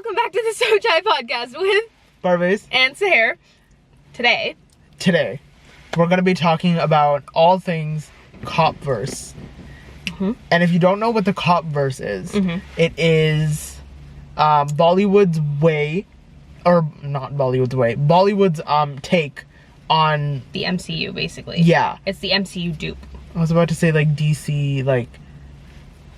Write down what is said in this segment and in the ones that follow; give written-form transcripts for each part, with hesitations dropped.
welcome back to the So Chai podcast with PARWAIZ'S and Sahar. Today, we're going to be talking about all things Copverse. And if you don't know what the Copverse is, it is Bollywood's way, or not Bollywood's way, Bollywood's take on the MCU, basically. Yeah. It's the MCU dupe. I was about to say like DC, like,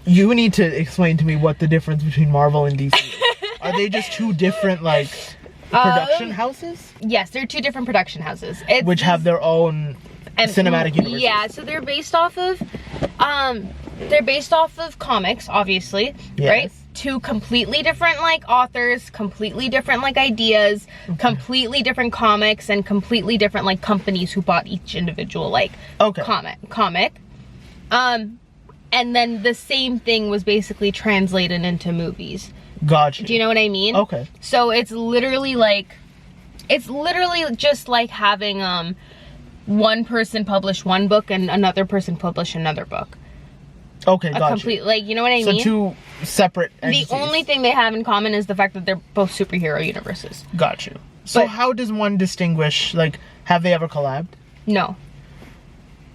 you need to explain to me what the difference between Marvel and DC is. Are they just two different, like, production houses? Yes, they're two different production houses. Which have their own cinematic universes. Yeah, so they're based off of comics, obviously, right? Two completely different, like, authors, completely different, like, ideas, completely different comics, and completely different, like, companies who bought each individual, like, comic. And then the same thing was basically translated into movies. Gotcha. Do you know what I mean? Okay. So it's literally just like having one person publish one book and another person publish another book. Okay, gotcha. Complete, like, you know what I mean? So two separate entities. The only thing they have in common is the fact that they're both superhero universes. Got you. So how does one distinguish, like, have they ever collabed? No.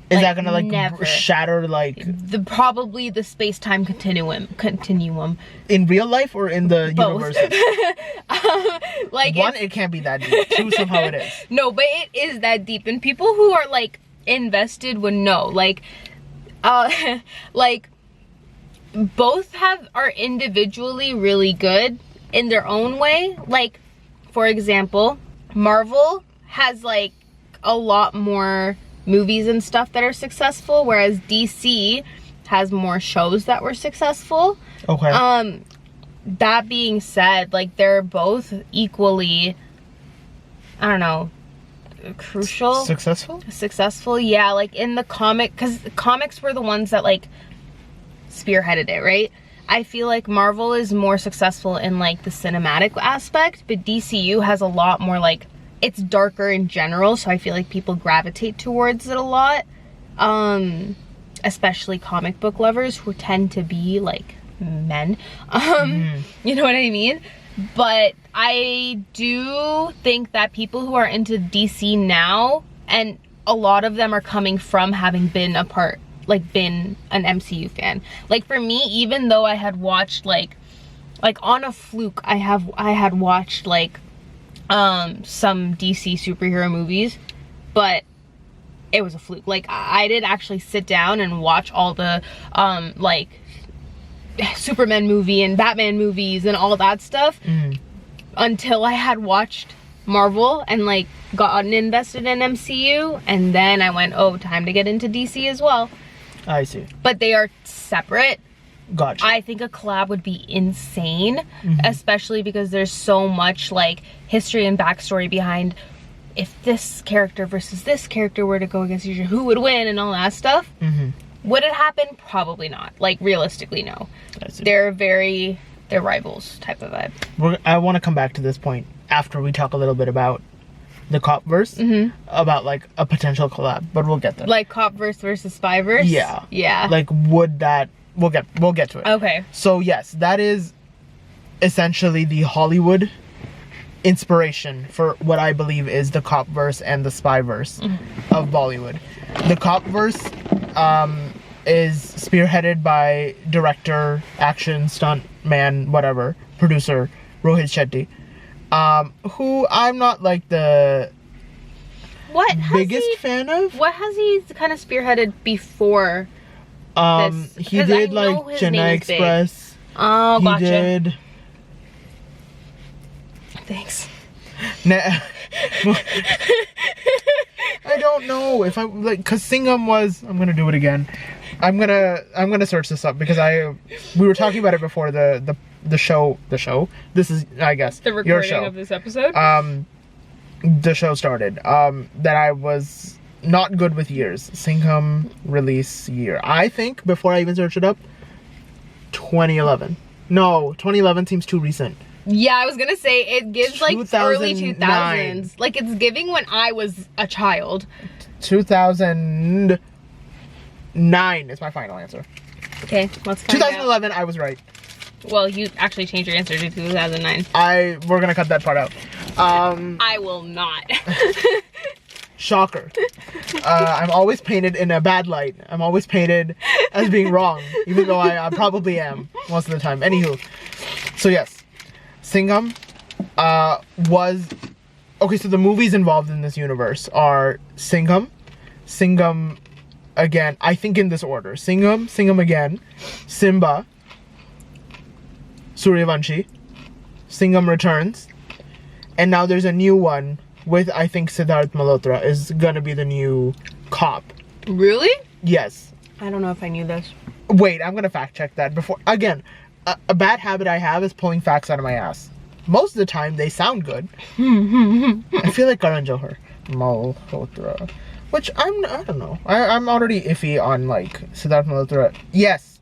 Is like, that gonna, like, never. shatter, like... Probably the space-time continuum. In real life or in the Both. universe? Like, one, it can't be that deep. Two, somehow it is. No, but it is that deep. And people who are, like, invested would know. Like, like, both are individually really good in their own way. Like, for example, Marvel has, like, a lot more movies and stuff that are successful, whereas DC has more shows that were successful. Okay. That being said, like, they're both equally, I don't know, crucial. Successful, yeah. Like, in the comic, because the comics were the ones that, like, spearheaded it, right? I feel like Marvel is more successful in, like, the cinematic aspect, but DCU has a lot more, like, it's darker in general, so I feel like people gravitate towards it a lot. Especially comic book lovers who tend to be, like, men. You know what I mean? But I do think that people who are into DC now, and a lot of them are coming from having been been an MCU fan. Like, for me, even though I had watched, like on a fluke, I had watched, like, some DC superhero movies, but it was a fluke. Like, I did actually sit down and watch all the like Superman movie and Batman movies and all that stuff until I had watched Marvel and, like, gotten invested in MCU, and then I went, oh, time to get into DC as well. I see. But they are separate. Gotcha. I think a collab would be insane, especially because there's so much, like, history and backstory behind if this character versus this character were to go against each other, who would win and all that stuff. Would it happen? Probably not. Like, realistically, no. They're rivals type of vibe. I want to come back to this point after we talk a little bit about the Copverse, about, like, a potential collab, but we'll get there. Like Copverse versus Spyverse? Yeah. Like, would that... We'll get to it. Okay. So yes, that is essentially the Hollywood inspiration for what I believe is the Copverse and the Spyverse of Bollywood. The Copverse is spearheaded by director, action, stunt man, whatever, producer Rohit Shetty, who I'm not, like, the biggest fan of. What has he kind of spearheaded before? He did, like, Chennai Express. Oh, gotcha. He did. Thanks. I don't know if I'm, like, cause Singham was. I'm gonna do it again. I'm gonna search this up because we were talking about it before the show. This is, I guess, the recording your show of this episode. The show started. That I was not good with years. Singham release year. I think, before I even search it up, 2011. No, 2011 seems too recent. Yeah, I was gonna say, it gives, like, early 2009. 2000s. Like, it's giving when I was a child. 2009 is my final answer. Okay, let's find 2011, I was right. Well, you actually changed your answer to 2009. We're gonna cut that part out. I will not. Shocker. I'm always painted in a bad light. I'm always painted as being wrong, even though I probably am most of the time. Anywho, so yes, Singham was... Okay, so the movies involved in this universe are Singham again, I think in this order. Singham again, Simba, Suryavanshi, Singham Returns, and now there's a new one with, I think, Siddharth Malhotra is gonna be the new cop. Really? Yes. I don't know if I knew this. Wait, I'm gonna fact check that before. Again, a bad habit I have is pulling facts out of my ass. Most of the time, they sound good. I feel like Karan Johar. Malhotra. Which, I don't know. I'm already iffy on, like, Siddharth Malhotra. Yes.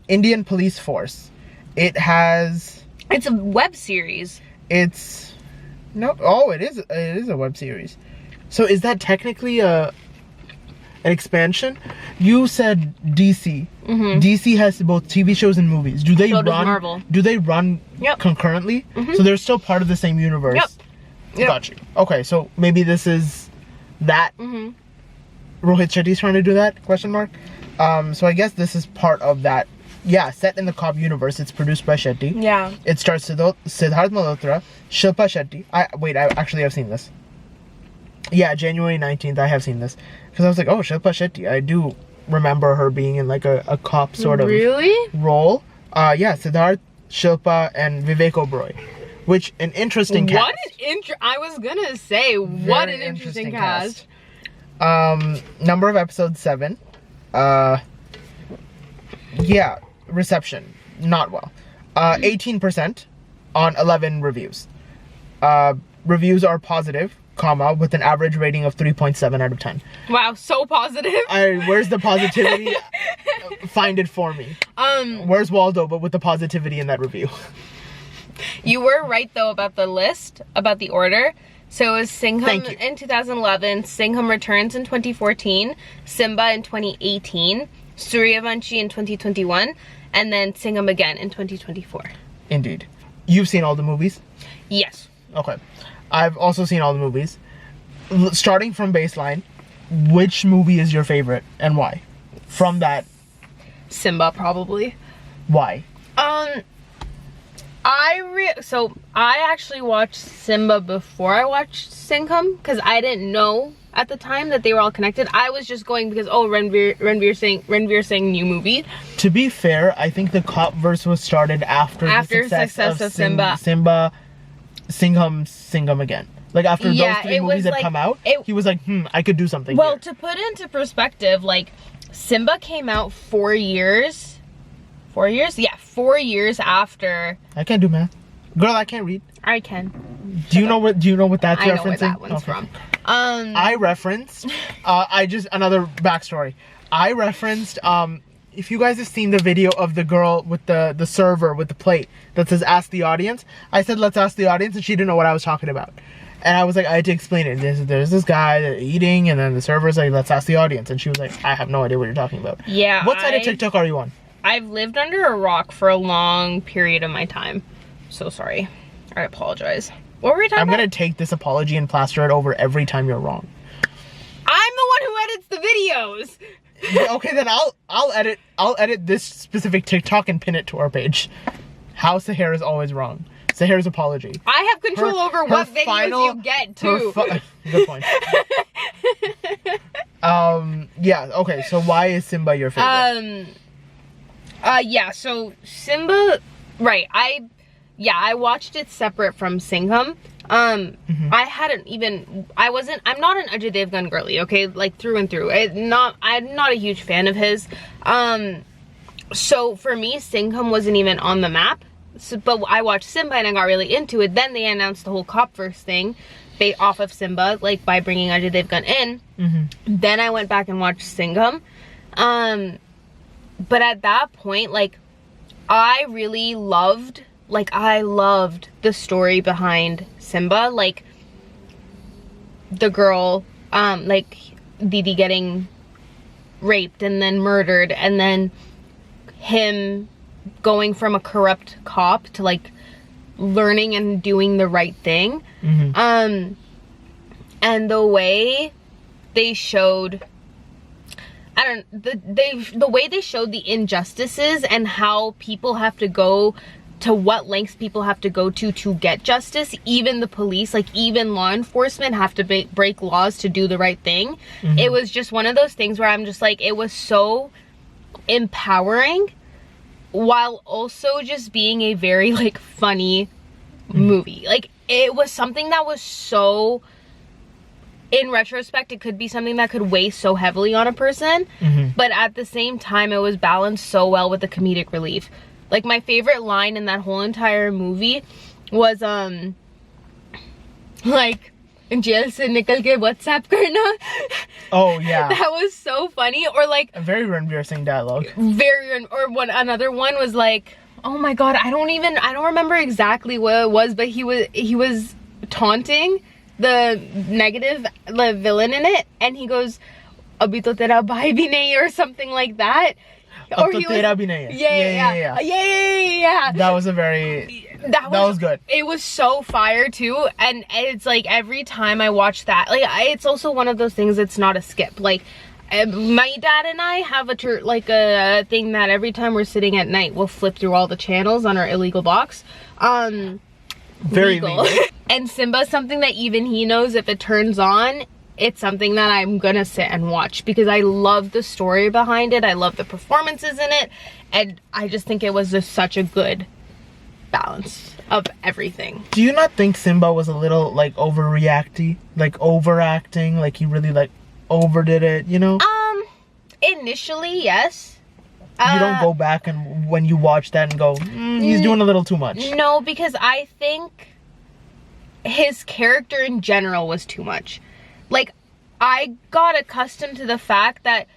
Indian Police Force. It has... It's a web series. It's... No. Oh, it is a web series. So is that technically an expansion? You said DC. DC has both TV shows and movies. Do they So does run? Marvel. Do they run Yep. concurrently? So they're still part of the same universe. Yep. Got you. Okay, so maybe this is that. Rohit Shetty's trying to do that? Question mark. So I guess this is part of that. Yeah, set in the Cobb universe. It's produced by Shetty. Yeah. It stars Siddharth Malhotra, Shilpa Shetty. I've seen this. Yeah, January 19th, I have seen this. Because I was like, oh, Shilpa Shetty. I do remember her being in like a cop sort of role. Yeah, Siddharth, Shilpa, and Vivek Oberoi. Which, an interesting cast. I was gonna say, what an interesting cast. Number of episodes, 7. Yeah, reception, not well. 18% on 11 reviews. Reviews are positive, comma, with an average rating of 3.7 out of 10. Wow, so positive. Where's the positivity? Find it for me. Where's Waldo, but with the positivity in that review? You were right, though, about the list, about the order. So it was Singham in 2011, Singham Returns in 2014, Simba in 2018, Suryavanshi in 2021, and then Singham again in 2024. Indeed. You've seen all the movies? Yes. Okay. I've also seen all the movies. Starting from baseline, which movie is your favorite and why? From that. Simba, probably. Why? So I actually watched Simba before I watched Singham because I didn't know at the time that they were all connected. I was just going because, oh, Ranveer Singh new movie. To be fair, I think the Copverse was started after the success of Simba. Singham again. Like after those 3 movies had come out, he was like, I could do something here. To put into perspective, like Simba came out 4 years. 4 years? Yeah, 4 years after. I can't do math. Girl, I can't read. I can. Do you know what that's referencing? I know where that one's from. I referenced another backstory. I referenced if you guys have seen the video of the girl with the server with the plate that says ask the audience, I said let's ask the audience, and she didn't know what I was talking about. And I was like, I had to explain it. There's this guy that eating, and then the server's like, let's ask the audience, and she was like, I have no idea what you're talking about. Yeah. What side of TikTok are you on? I've lived under a rock for a long period of my time. So sorry. I apologize. What were we talking about? I'm gonna take this apology and plaster it over every time you're wrong. I'm the one who edits the videos. Okay, then I'll edit this specific TikTok and pin it to our page. How Sahar is always wrong. Sahar's apology. I have control over what videos you get too. Good point. Yeah. Okay. So why is Simba your favorite? Yeah, so Simba, right, I watched it separate from Singham. I'm not an Ajay Devgan girly, okay, like through and through. I'm not a huge fan of his. So for me, Singham wasn't even on the map. So, but I watched Simba and I got really into it. Then they announced the whole Copverse thing off of Simba, like by bringing Ajay Devgan in. Then I went back and watched Singham. But at that point, like, I loved the story behind Simba. Like, the girl, like, Didi getting raped and then murdered, and then him going from a corrupt cop to like learning and doing the right thing. And the way they showed, the way they showed the injustices and how people have to go to what lengths people have to go to get justice. Even the police, like even law enforcement, have to break laws to do the right thing. It was just one of those things where I'm just like, it was so empowering while also just being a very like funny movie. Like it was something that was so, in retrospect, it could be something that could weigh so heavily on a person, but at the same time it was balanced so well with the comedic relief. Like my favorite line in that whole entire movie was like, jail se nikal ke WhatsApp karna. Oh yeah. That was so funny. Or like a very Ranveer Singh dialogue. Another one was like, oh my god, I don't remember exactly what it was, but he was taunting the villain in it, and he goes, abhi to tera bhai bhi nahi, or something like that. Or he was, yeah. That was that was good. It was so fire too, and it's like every time I watch that, like it's also one of those things. It's not a skip. Like my dad and I have a thing that every time we're sitting at night, we'll flip through all the channels on our illegal box. Very legal. And Simba's something that even he knows, if it turns on, it's something that I'm gonna sit and watch because I love the story behind it. I love the performances in it, and I just think it was just such a good balance of everything. Do you not think Simba was a little like overacting, like he really like overdid it, you know? Initially, yes. You don't go back and when you watch that and go, he's doing a little too much. No, because I think his character in general was too much. Like, I got accustomed to the fact that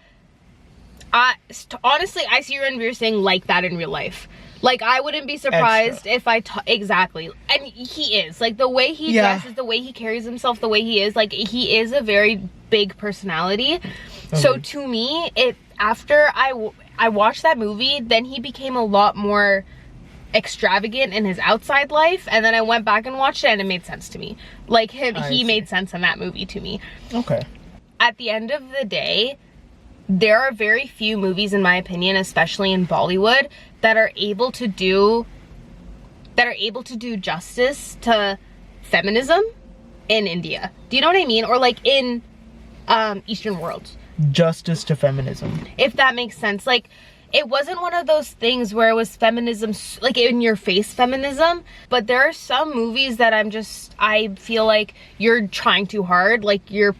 honestly, I see Ranveer Singh like that in real life. Like, I wouldn't be surprised if exactly. And he is. Like, the way he dresses, the way he carries himself, the way he is, like, he is a very big personality. Okay. So, to me, after I watched that movie, then he became a lot more extravagant in his outside life, and then I went back and watched it and it made sense to me. Like, he made sense in that movie to me. Okay. At the end of the day, there are very few movies, in my opinion, especially in Bollywood, that are able to do justice to feminism in India. Do you know what I mean? Or like in Eastern worlds. Justice to feminism. If that makes sense. Like, it wasn't one of those things where it was feminism, like in your face feminism, but there are some movies that I feel like you're trying too hard. Like, you're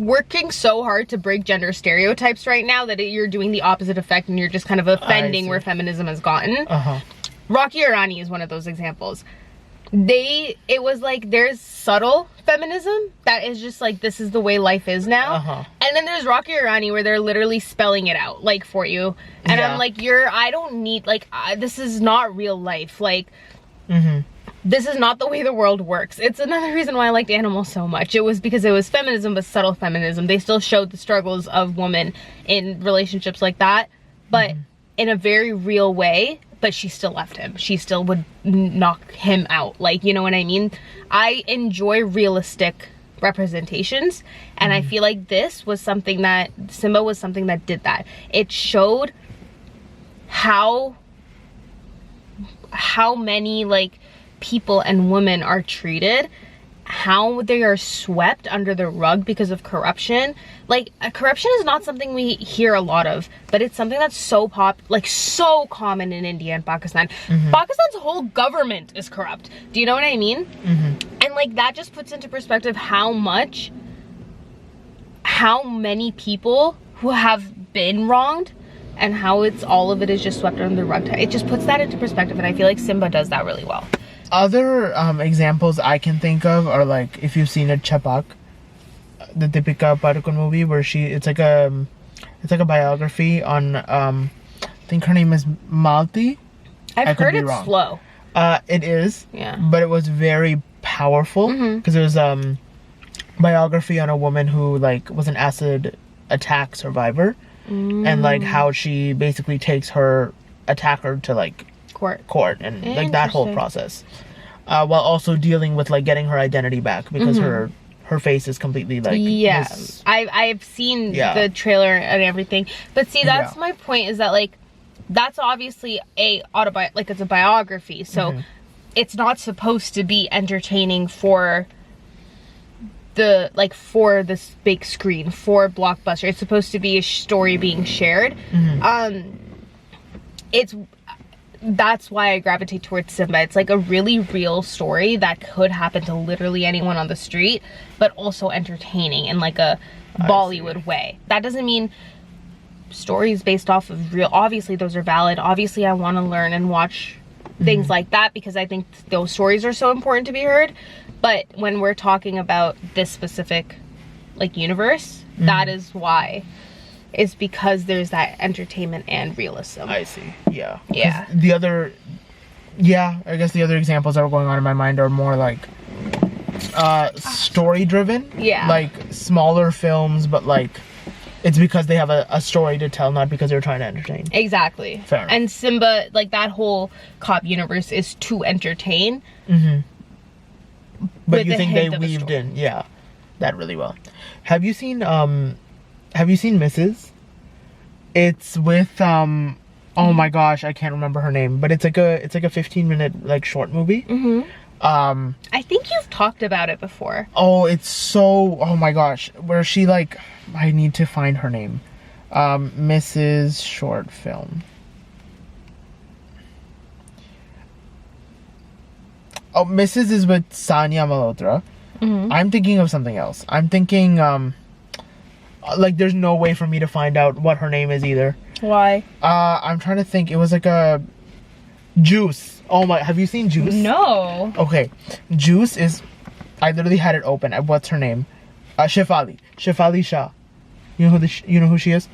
working so hard to break gender stereotypes right now that you're doing the opposite effect, and you're just kind of offending where feminism has gotten. Rocky Irani is one of those examples. It was like, there's subtle feminism that is just like, this is the way life is now. And then there's Rocky Irani where they're literally spelling it out, like, for you. And I'm like, I don't need, like, this is not real life. Like, this is not the way the world works. It's another reason why I liked Animals so much. It was because it was feminism, but subtle feminism. They still showed the struggles of women in relationships like that, but in a very real way. But she still left him. She still would knock him out. Like, you know what I mean? I enjoy realistic representations, and I feel like Simba was something that did that. It showed how many, like, people and women are treated, how they are swept under the rug because of corruption. Like, corruption is not something we hear a lot of, but it's something that's so common in India and Pakistan. Pakistan's whole government is corrupt. Do you know what I mean? And like, that just puts into perspective how many people who have been wronged, and how all of it is just swept under the rug. It just puts that into perspective, and I feel like Simba does that really well. Other examples I can think of are, like, if you've seen Chapak, the Deepika Padukone movie, where it's like a biography on I think her name is Malti. I've heard it's slow. It is. Yeah. But it was very powerful because it was biography on a woman who, like, was an acid attack survivor. and like how she basically takes her attacker to like court and like that whole process, while also dealing with like getting her identity back because her face is completely like I've seen the trailer and everything, but see that's my point, is that like that's obviously a it's a biography, so it's not supposed to be entertaining for the for this big screen, for Blockbuster. It's supposed to be a story being shared. That's why I gravitate towards Simba. It's like a really real story that could happen to literally anyone on the street, but also entertaining in like a Bollywood way. That doesn't mean stories based off of real, obviously those are valid. Obviously I want to learn and watch things like that because I think those stories are so important to be heard. But when we're talking about this specific like universe, that is why. Is because there's that entertainment and realism. I see. Yeah. Yeah. The other, I guess the other examples that are going on in my mind are more like story driven. Yeah. Like smaller films, but like it's because they have a story to tell, not because they're trying to entertain. Exactly. Fair enough. And Simba, like that whole cop universe is to entertain. But you think they weaved in, that really well. Have you seen Mrs.? It's with oh my gosh, I can't remember her name, but it's like a 15-minute like short movie. I think you've talked about it before. Oh, it's so, oh my gosh, where she like, I need to find her name. Mrs. short film. Oh, Mrs. is with Sanya Malhotra. I'm thinking of something else. I'm thinking like there's no way for me to find out what her name is either. Why? I'm trying to think. It was like a Juice. Oh my, have you seen Juice? No. Okay. Juice is, I literally had it open. What's her name? Shefali Shah. You know who she is?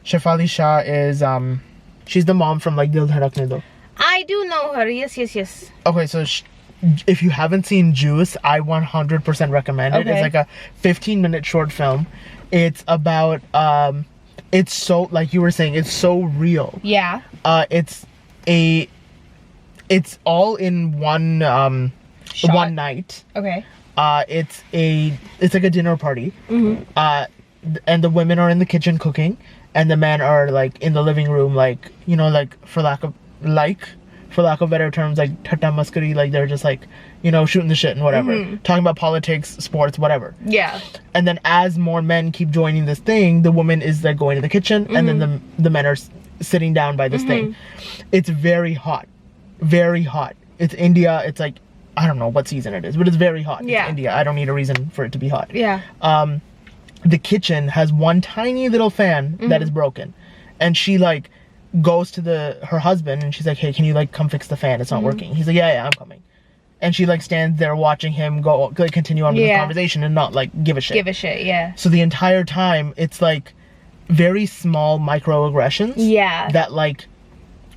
Shefali Shah is she's the mom from like Dil Dhadakne Do. I do know her. Yes. Okay, so if you haven't seen Juice, I 100% recommend it. It's like a 15-minute short film. It's about it's so, like you were saying, it's so real. Yeah. It's all in one one night. Okay. It's like a dinner party. And the women are in the kitchen cooking, and the men are like in the living room, like, you know, like for lack of better terms, like tata maskari, like they're just like, you know, shooting the shit and whatever, talking about politics, sports, whatever. Yeah. And then as more men keep joining this thing, the woman is like going to the kitchen, and then the men are sitting down by this thing. It's very hot. It's India. It's like, I don't know what season it is, but it's very hot. Yeah. It's India. I don't need a reason for it to be hot. Yeah. The kitchen has one tiny little fan that is broken, and she like goes to her husband and she's like, hey, can you like come fix the fan? It's not working. He's like, yeah, I'm coming. And she like stands there watching him go, like, continue on with the conversation and not like give a shit. Yeah. So the entire time it's like very small microaggressions. Yeah. That like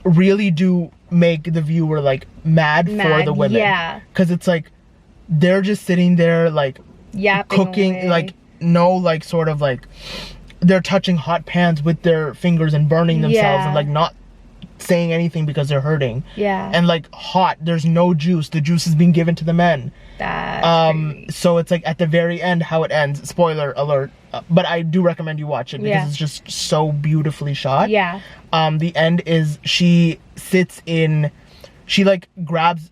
really do make the viewer like mad for the women. Yeah. Because it's like they're just sitting there like cooking away. Like no like sort of like they're touching hot pans with their fingers and burning themselves and like not saying anything because they're hurting. Yeah. And like hot, there's no juice. The juice is being given to the men. That's so it's like at the very end how it ends. Spoiler alert. But I do recommend you watch it because it's just so beautifully shot. Yeah. The end is she like grabs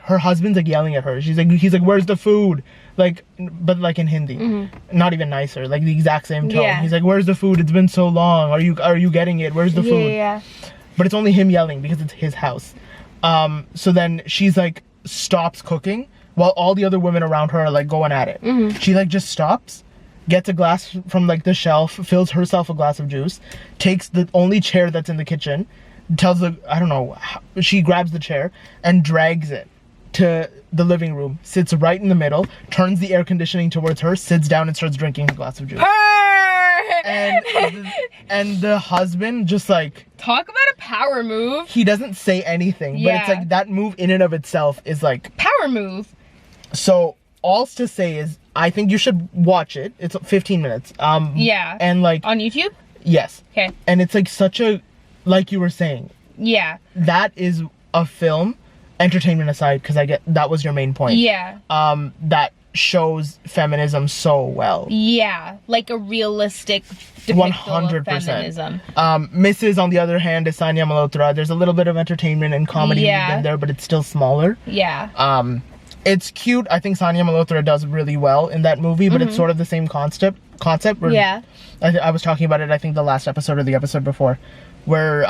her husband's like yelling at her. He's like, where's the food? Like, but like in Hindi, not even nicer, like the exact same tone. Yeah. He's like, where's the food? It's been so long. Are you getting it? Where's the food? Yeah. But it's only him yelling because it's his house. So then she's like stops cooking while all the other women around her are like going at it. She like just stops, gets a glass from like the shelf, fills herself a glass of juice, takes the only chair that's in the kitchen, she grabs the chair and drags it to the living room, sits right in the middle, turns the air conditioning towards her, sits down and starts drinking a glass of juice. And the husband just like, talk about a power move. He doesn't say anything, but it's like that move in and of itself is like power move. So all's to say is I think you should watch it. It's 15 minutes. And like on YouTube? Yes. Okay. And it's like such a, like you were saying, Yeah. that is a film, entertainment aside, because I get that was your main point. Yeah. That shows feminism so well. Yeah. Like a realistic depiction of 100%. feminism. Mrs. on the other hand is Sanya Malhotra. There's a little bit of entertainment and comedy in there, but it's still smaller. Yeah. It's cute. I think Sanya Malhotra does really well in that movie, but it's sort of the same concept. Where Yeah. I was talking about it, I think the last episode or the episode before, where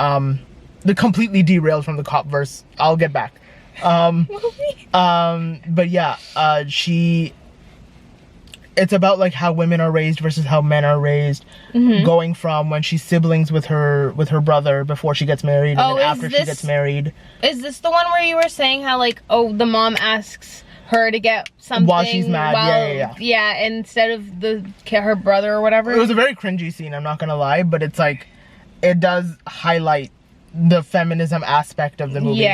the completely derailed from the Copverse. I'll get back. But yeah, it's about like how women are raised versus how men are raised, going from when she's siblings with her brother before she gets married, and then after she gets married. Is this the one where you were saying how like, oh, the mom asks her to get something while she's mad? Yeah, instead of her brother or whatever? It was a very cringy scene, I'm not gonna lie, but it's like, it does highlight the feminism aspect of the movie,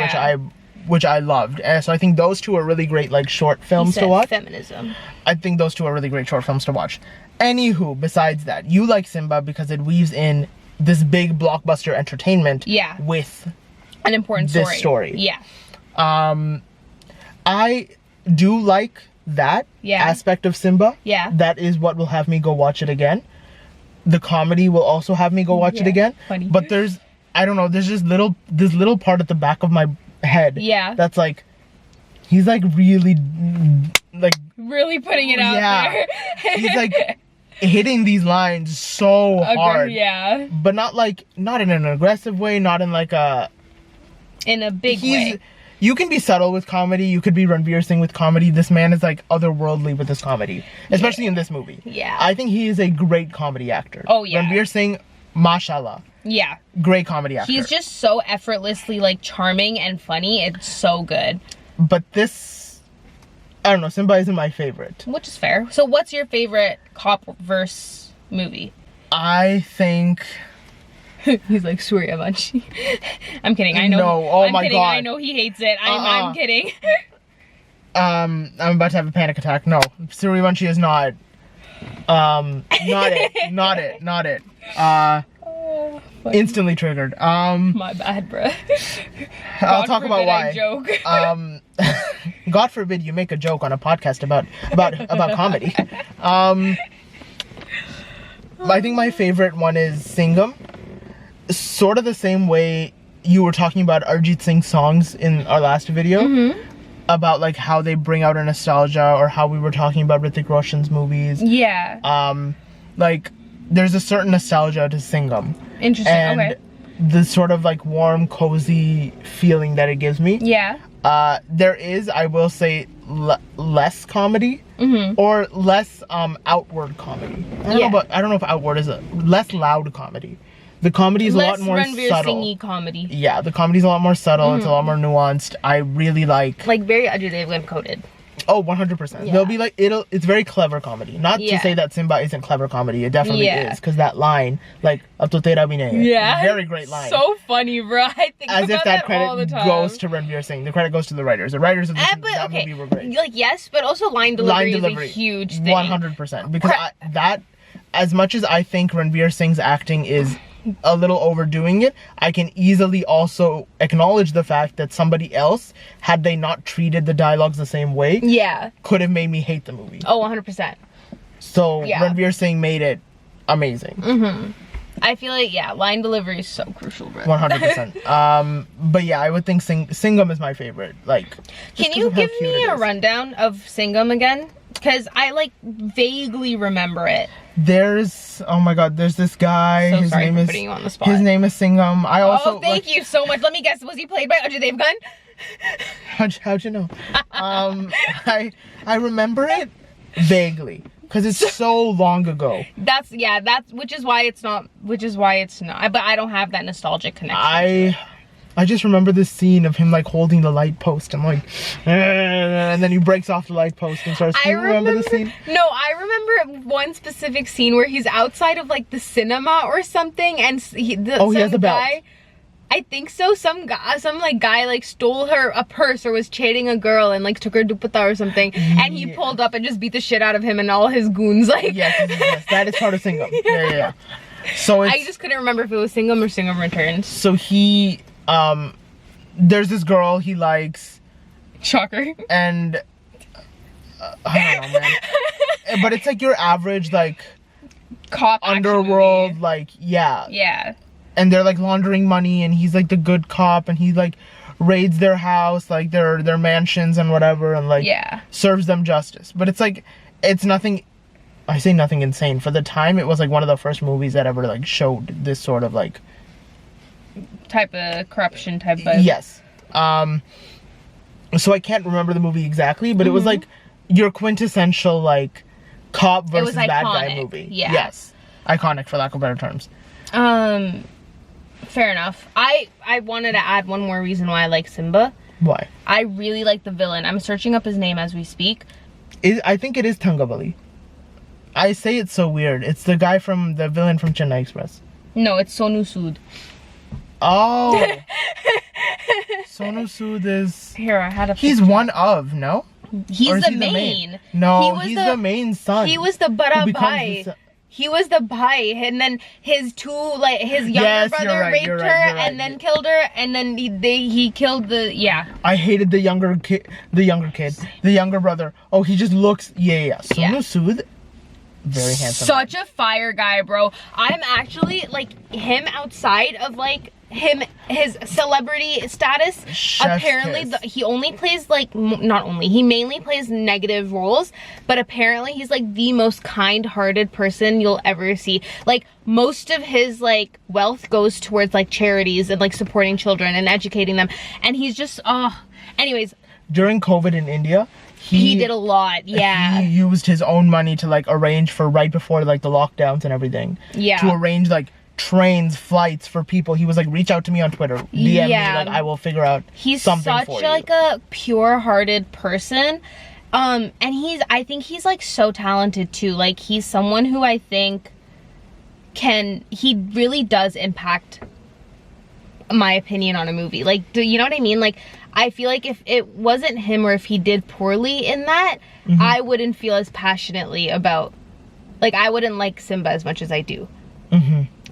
which I loved. And so I think those two are really great, like, short films to watch. Feminism. I think those two are really great short films to watch. Anywho, besides that, you like Simba because it weaves in this big blockbuster entertainment with an important story. This story. Yeah. I do like that aspect of Simba. Yeah. That is what will have me go watch it again. The comedy will also have me go watch it again. Funny. But there's, I don't know, there's just this little part at the back of my head that's like, he's like really putting it out there. He's like hitting these lines so hard, but not in an aggressive way, not in like in a big way. You can be subtle with comedy, you could be Ranveer Singh with comedy. This man is like otherworldly with his comedy, especially in this movie. I think he is a great comedy actor. Ranveer Singh, mashallah. Great comedy actor. He's just so effortlessly like charming and funny. It's so good. But this, I don't know, Simba isn't my favorite. Which is fair. So what's your favorite Copverse movie? I think... He's like, Surya Vanshi. I'm kidding. I know. No, oh I'm my kidding. God. I know he hates it. I'm kidding. I'm about to have a panic attack. No, Surya Vanshi is not. Not it. Instantly triggered. My bad, bruh. I'll talk about why. I joke. God forbid you make a joke on a podcast about comedy. I think my favorite one is Singham. Sort of the same way you were talking about Arjit Singh's songs in our last video. About like how they bring out a nostalgia, or how we were talking about Hrithik Roshan's movies. Like there's a certain nostalgia to Singham. Interesting. And the sort of like warm, cozy feeling that it gives me. There is, I will say, less comedy, or less outward comedy. I don't know if outward is less loud comedy. The comedy is a lot more subtle. Singhy comedy. Yeah, the comedy is a lot more subtle. It's a lot more nuanced. I really like very Ajay Devgan coded. Oh, 100%. They'll be like, it's very clever comedy. Not to say that Simba isn't clever comedy. It definitely is. Because that line, like, ab to tera bhi nahi hai. Very great line. So funny, bro. I think as if that credit all the time. goes to Ranveer Singh. The credit goes to the writers. The writers of that movie were great. Like, yes, but also line delivery is a huge thing. 100%. Because as much as I think Ranveer Singh's acting is a little overdoing it, I can easily also acknowledge the fact that somebody else, had they not treated the dialogues the same way, could have made me hate the movie. Oh, 100%. So Ranveer Singh made it amazing. I feel like line delivery is so crucial, bro. 100%. But yeah, I would think Singham is my favorite. Like, can you give me a rundown of Singham again? Because I like vaguely remember it. There's, oh my god, there's this guy. So sorry for putting you on the spot. His name is Singham. I also. Oh, thank you so much. Let me guess. Was he played by Ajay Devgan? How'd you know? I remember it vaguely because it's so long ago. That's which is why it's not. But I don't have that nostalgic connection. I just remember this scene of him like holding the light post and like, and then he breaks off the light post and starts. Do you remember the scene? No, I remember one specific scene where he's outside of like the cinema or something, and he has a belt. I think so. Some guy like stole her a purse or was chasing a girl and like took her dupatta or something, and he pulled up and just beat the shit out of him and all his goons. Like, yes, that is part of Singham. Yeah. So it's, I just couldn't remember if it was Singham or Singham Returns. so he there's this girl he likes, Shocker. and I don't know, man. But it's like your average like Cop action underworld, movie. like yeah. Yeah. And they're like laundering money, and he's like the good cop, and he like raids their house, like their mansions and whatever, and like Yeah. serves them justice. But it's like, it's nothing, I say nothing insane. For the time, it was like one of the first movies that ever like showed this sort of like, Type of corruption type of. yes. So I can't remember the movie exactly, but it was like your quintessential like cop versus bad guy iconic, movie. yeah. Yes. Iconic, for lack of better terms. Fair enough. I wanted to add one more reason why I like Simba. Why? I really like the villain. I'm searching up his name as we speak. I think it is Tangabali. I say it's so weird. It's the guy from the villain from Chennai Express. No, it's Sonu Sood. Oh. Sonu Sood is... Here, I had a He's picture. one of, no? He's Or is the he main. No, He was he's the main son. He was the who becomes the Barabai. son. He was the bhai, and then his two, like, his younger Yes, brother you're right, raped you're her right, you're right. and then killed her, and then he killed the, yeah. I hated the younger brother. Oh, he just looks, yeah. Sonu Yeah. Sood, very handsome. Such a fire guy, bro. I'm actually, like, him outside of, like, his celebrity status. Chef's Apparently, kiss. he only plays, like, not only, he mainly plays negative roles, but apparently he's, like, the most kind-hearted person you'll ever see. Like, most of his, like, wealth goes towards, like, charities and, like, supporting children and educating them. And he's just, anyways, During COVID in India, he did a lot, yeah. He used his own money to like arrange for right before like the lockdowns and everything. Yeah. To arrange like trains, flights for people. He was like, reach out to me on Twitter, DM Yeah. me, like I will figure out He's something such for you. like a pure-hearted person. And I think he's like so talented too. Like he's someone who I think he really does impact my opinion on a movie. Like, you know what I mean? Like, I feel like if it wasn't him or if he did poorly in that, I wouldn't feel as passionately about, like, I wouldn't like Simba as much as I do.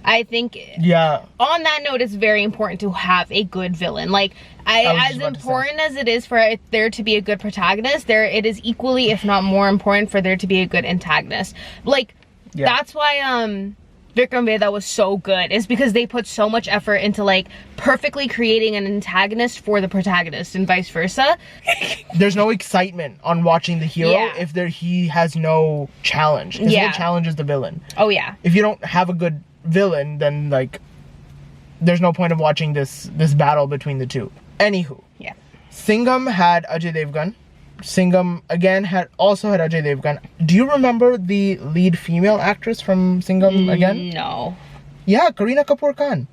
I think Yeah. on that note, it's very important to have a good villain. Like, was as just about to say. important as it is for there to be a good protagonist, it is equally, if not more important, for there to be a good antagonist. Like, Yeah. that's why Vikram Vedha was so good, is because they put so much effort into like perfectly creating an antagonist for the protagonist and vice versa. There's no excitement on watching the hero Yeah. if he has no challenge. His Yeah. whole challenge is the villain. Oh yeah. If you don't have a good villain, then like there's no point of watching this battle between the two. Anywho, Yeah. Singham had Ajay Devgan. Singham again also had Ajay Devgan. Do you remember the lead female actress from Singham again? No. Yeah, Kareena Kapoor Khan.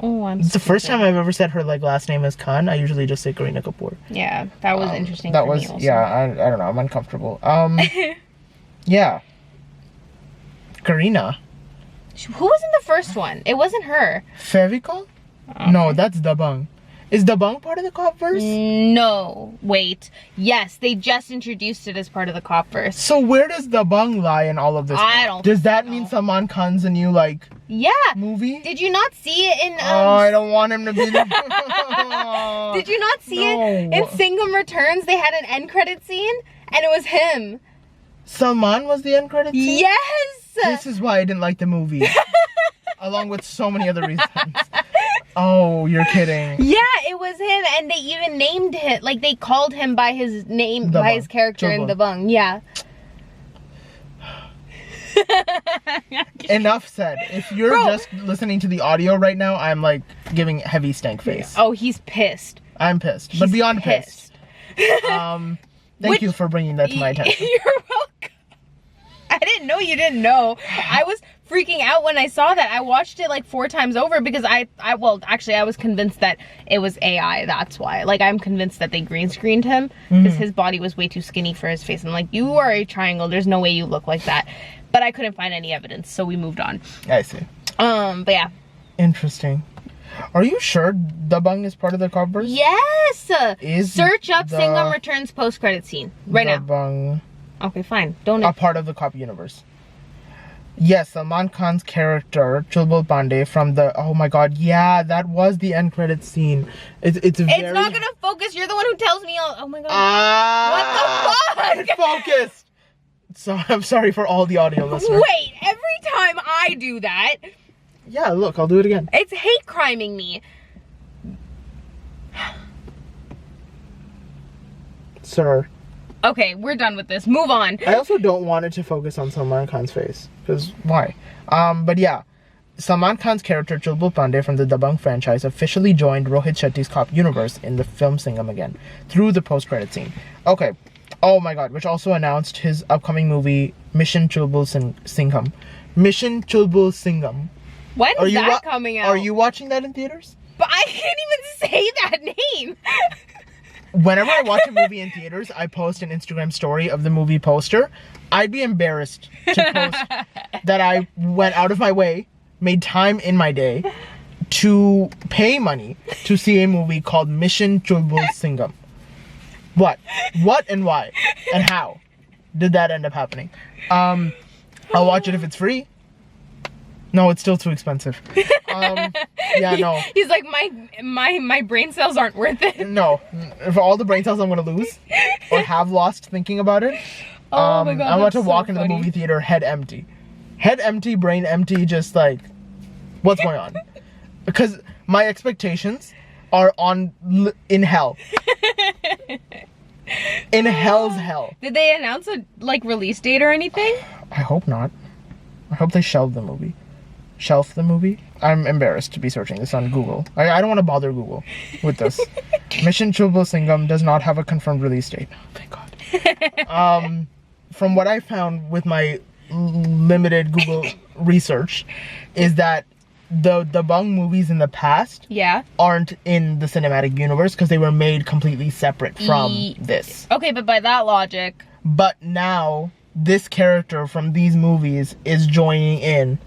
Oh, I'm It's the first time I've ever said her like last name is Khan. I usually just say Kareena Kapoor. Yeah, that was interesting That for was me also. yeah. I don't know. I'm uncomfortable. Yeah. Kareena. Who was in the first one? It wasn't her. Fevicol? No, that's Dabang. Is Dabang part of the Copverse? No. Wait. Yes, they just introduced it as part of the Copverse. So where does Dabang lie in all of this? I don't Does that know. mean Salman Khan's a new like Yeah. movie? Did you not see it in Oh, I don't want him to be the Did you not see it No. in Singham Returns? They had an end credit scene and it was him. Salman was the end credit scene? Yes. This is why I didn't like the movie. Along with so many other reasons. Oh, you're kidding. Yeah, it was him, and they even named him, like they called him by his name, by his character in Dabang. Dabang. Yeah. Enough said. If you're Bro. just listening to the audio right now, I'm like giving heavy stank face. Oh, he's pissed. I'm pissed, but He's beyond pissed. Thank you for bringing that to my attention. You're welcome. I didn't know you didn't know. I was freaking out when I saw that. I watched it like 4 times over because I was convinced that it was AI. That's why. Like, I'm convinced that they green screened him because his body was way too skinny for his face. I'm like, you are a triangle. There's no way you look like that. But I couldn't find any evidence, so we moved on. I see. But yeah. Interesting. Are you sure Dabang is part of the Copverse? Yes. Is Search up the- Singham Returns post-credit scene right now. Dabang Okay, fine. Don't. a part of the Cop universe? Yes, Salman Khan's character, Chulbul Pandey from the, oh my god, yeah, that was the end credits scene. It's very... It's not gonna focus. You're the one who tells me. Oh my god. What the fuck? It focused! So, I'm sorry for all the audio listeners. Wait, every time I do that... Yeah, look, I'll do it again. It's hate criming me. Sir. Okay, we're done with this. Move on. I also don't want it to focus on Salman Khan's face. Because, why? But yeah. Salman Khan's character Chulbul Pandey from the Dabangg franchise officially joined Rohit Shetty's cop universe in the film Singham again. Through the post-credit scene. Okay. Oh my god. Which also announced his upcoming movie, Mission Chulbul Singham. Mission Chulbul Singham. When is that coming out? Are you watching that in theaters? But I can't even say that name. Whenever I watch a movie in theaters, I post an Instagram story of the movie poster. I'd be embarrassed to post that I went out of my way, made time in my day to pay money to see a movie called Mission Chulbul Singham. What and why and how did that end up happening? I'll watch it if it's free. No, it's still too expensive. Yeah, no. He's like, my brain cells aren't worth it. No. For all the brain cells I'm gonna lose or have lost thinking about it, oh my god, I'm about to walk so into the movie theater head empty. Head empty, brain empty, just like, what's going on? Because my expectations are in hell. In hell's hell. Did they announce a release date or anything? I hope not. I hope they shelf the movie. I'm embarrassed to be searching this on Google. I don't want to bother Google with this. Mission Chulbul Singham does not have a confirmed release date. Oh, thank God. From what I found with my limited Google research, is that the Dabangg movies in the past aren't in the cinematic universe because they were made completely separate from this. Okay, but by that logic. But now this character from these movies is joining in.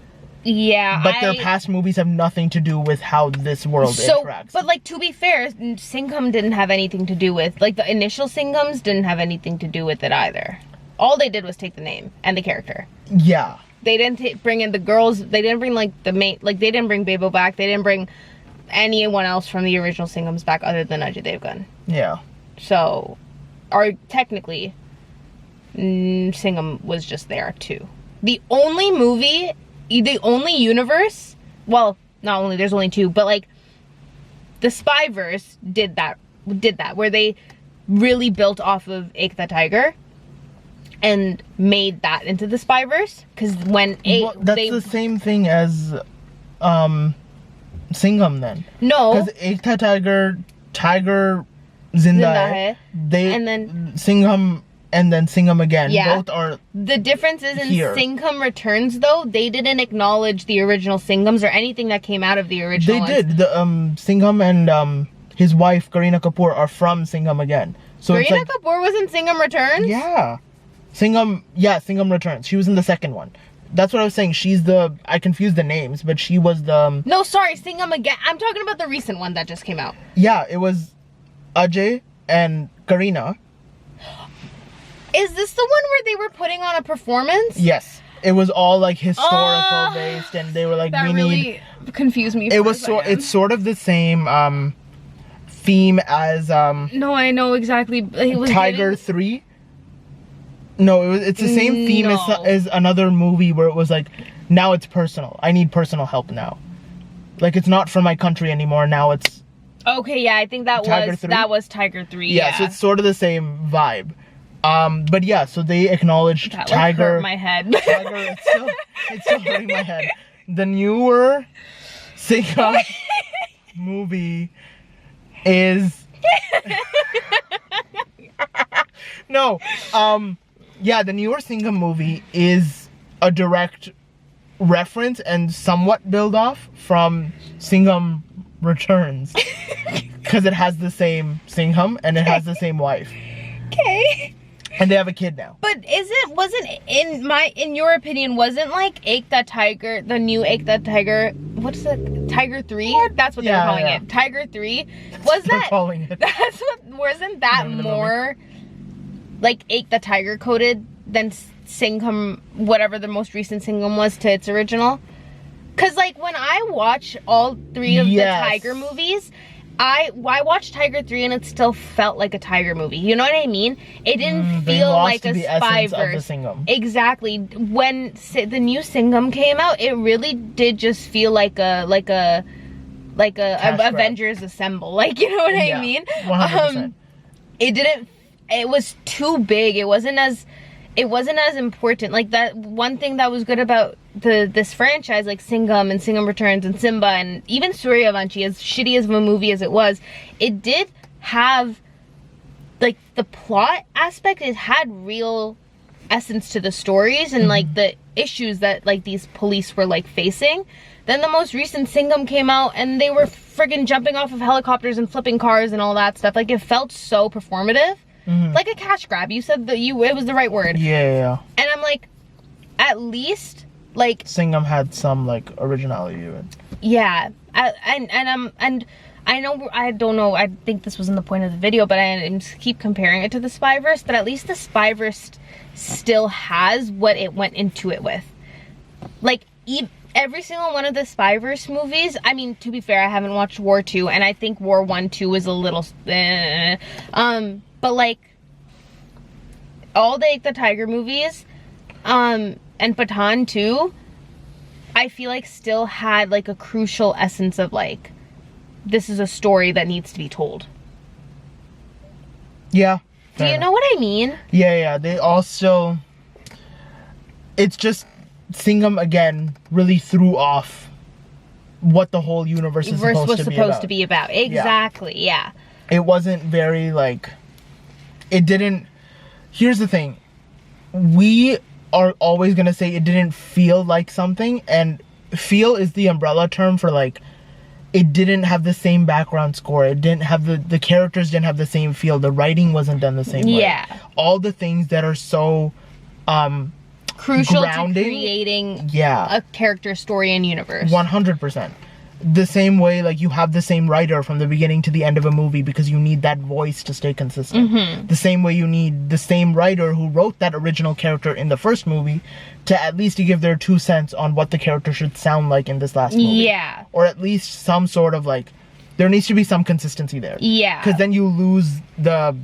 Yeah, but their past movies have nothing to do with how this world interacts. But to be fair, Singham didn't have anything to do with, the initial Singhams didn't have anything to do with it either. All they did was take the name and the character. Yeah. They didn't bring in the girls. They didn't bring the main. They didn't bring Bebo back. They didn't bring anyone else from the original Singhams back other than Ajay Devgan. Yeah. So, technically, Singham was just there too. The only universe. Well, not only there's only two, but the Spyverse did that where they really built off of Ekta Tiger. And made that into the Spyverse, because when that's the same thing as Singham then. No, because Ekta Tiger Zinda Hai, and then Singham and then Singham again. Yeah, both are. The difference is in here. Singham Returns though, they didn't acknowledge the original Singhams or anything that came out of the original. They did. The Singham and his wife Kareena Kapoor are from Singham again. So Kareena Kapoor was in Singham Returns. Yeah. Singham Returns. She was in the second one. That's what I was saying. I confused the names, but she was the... No, sorry, Singham again. I'm talking about the recent one that just came out. Yeah, it was Ajay and Kareena. Is this the one where they were putting on a performance? Yes. It was all historical based, and they were like, that really confused me. It's sort of the same theme as No, I know exactly. It was Tiger 3. No, it's the same theme as another movie where it was now it's personal. I need personal help now. It's not for my country anymore. Now it's... Okay, yeah, I think that was Tiger 3. Yeah, so it's sort of the same vibe. But yeah, so they acknowledged that Tiger... hurt my head. Tiger, it's still hurting my head. The newer Singham movie is... No, yeah, the newer Singham movie is a direct reference and somewhat build off from Singham Returns. Because it has the same Singham and it has the same wife. Okay. And they have a kid now. But in your opinion, wasn't Ekta Tiger, the new Ekta Tiger, what's the Tiger 3? What? That's what they were calling it. Tiger 3. Was that calling it. Wasn't that more Ekta Tiger coded than Singham, whatever the most recent Singham was, to its original. Because, like, when I watch all 3 of the Tiger movies, I watched Tiger 3 and it still felt like a Tiger movie. You know what I mean? It didn't feel like a spyverse. Exactly. When the new Singham came out, it really did just feel like a Avengers Assemble. Like, you know what I mean? 100%. It was too big. It wasn't as important. Like, that one thing that was good about this franchise, like Singham and Singham Returns and Simba and even Suryavanshi, as shitty as of a movie as it was, it did have, like, the plot aspect. It had real essence to the stories and like the issues that like these police were like facing. Then the most recent Singham came out and they were friggin' jumping off of helicopters and flipping cars and all that stuff. Like, it felt so performative. Like a cash grab. You said that it was the right word. Yeah. And I'm like, at least, like, Singham had some, like, originality to it. Yeah. And I don't know, I think this wasn't the point of the video, but I just keep comparing it to the Spyverse, but at least the Spyverse still has what it went into it with. Like, every single one of the Spyverse movies, I mean, to be fair, I haven't watched War 2, and I think War 1, 2 was a little, but like, all the Tiger movies, and Pathaan too, I feel like still had like a crucial essence of like, this is a story that needs to be told. Yeah. Do you know what I mean? Yeah. They also, it's just, Singham again really threw off what the whole universe was supposed to be about. Exactly, yeah. It wasn't very like, it didn't, here's the thing, we are always gonna say it didn't feel like something, and feel is the umbrella term for like, it didn't have the same background score, it didn't have the characters didn't have the same feel, the writing wasn't done the same way. Yeah. All the things that are so crucial grounding, to creating a character, story, and universe. 100%. The same way, like, you have the same writer from the beginning to the end of a movie because you need that voice to stay consistent. The same way you need the same writer who wrote that original character in the first movie to at least give their 2 cents on what the character should sound like in this last movie. Yeah. Or at least some sort of, like, there needs to be some consistency there. Yeah. Because then you lose the